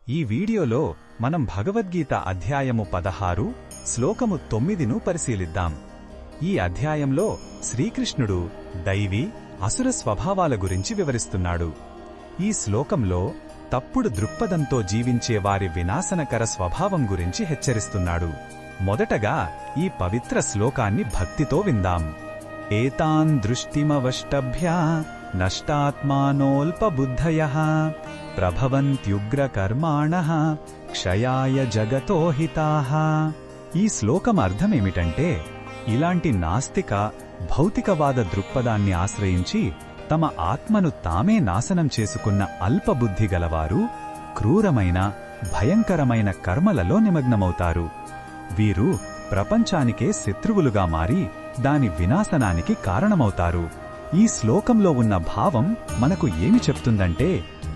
ఈ వీడియోలో మనం భగవద్గీత అధ్యాయము 16 శ్లోకము 9ను పరిశీలిద్దాం. ఈ అధ్యాయంలో శ్రీకృష్ణుడు దైవీ అసుర స్వభావాల గురించి వివరిస్తున్నాడు. ఈ శ్లోకంలో తప్పుడు దృక్పథంతో జీవించే వారి వినాశనకర స్వభావం గురించి హెచ్చరిస్తున్నాడు. మొదటగా ఈ పవిత్ర శ్లోకాన్ని భక్తితో విందాం. ఏతాన్ దృష్టిమవష్టభ్య నష్టాత్మానోల్పబుద్ధయః ప్రభవంత్యుగ్రకర్మాణః క్షయాయ జగతో హితాః. ఈ శ్లోకం అర్థమేమిటంటే, ఇలాంటి నాస్తిక భౌతికవాద దృక్పథాన్ని ఆశ్రయించి తమ ఆత్మను తామే నాశనం చేసుకున్న అల్పబుద్ధి గలవారు క్రూరమైన భయంకరమైన కర్మలలో నిమగ్నమవుతారు. వీరు ప్రపంచానికే శత్రువులుగా మారి దాని వినాశనానికి కారణమవుతారు. ఈ శ్లోకంలో ఉన్న భావం మనకు ఏమి చెప్తుందంటే,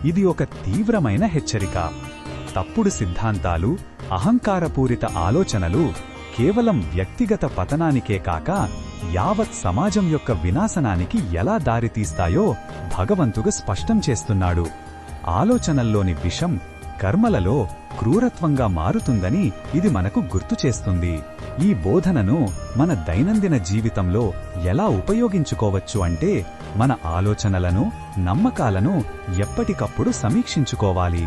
ఇది ఒక తీవ్రమైన హెచ్చరిక. తప్పుడు సిద్ధాంతాలు, అహంకారపూరిత ఆలోచనలు కేవలం వ్యక్తిగత పతనానికే కాక యావత్ సమాజం యొక్క వినాశనానికి ఎలా దారితీస్తాయో భగవంతుడు స్పష్టం చేస్తున్నాడు. ఆలోచనల్లోని విషం కర్మలలో క్రూరత్వంగా మారుతుందని ఇది మనకు గుర్తు చేస్తుంది. ఈ బోధనను మన దైనందిన జీవితంలో ఎలా ఉపయోగించుకోవచ్చు అంటే, మన ఆలోచనలను, నమ్మకాలను ఎప్పటికప్పుడు సమీక్షించుకోవాలి.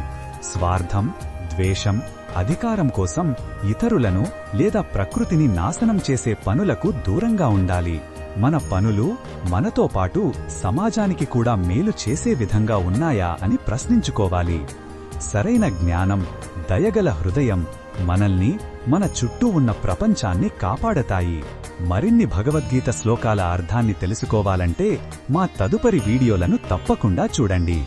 స్వార్థం, ద్వేషం, అధికారం కోసం ఇతరులను లేదా ప్రకృతిని నాశనం చేసే పనులకు దూరంగా ఉండాలి. మన పనులు మనతో పాటు సమాజానికి కూడా మేలు చేసే విధంగా ఉన్నాయా అని ప్రశ్నించుకోవాలి. సరైన జ్ఞానం, దయగల హృదయం మనల్ని, మన చుట్టూ ఉన్న ప్రపంచాన్ని కాపాడతాయి. మరిన్ని భగవద్గీత శ్లోకాల అర్థాన్ని తెలుసుకోవాలంటే మా తదుపరి వీడియోలను తప్పకుండా చూడండి.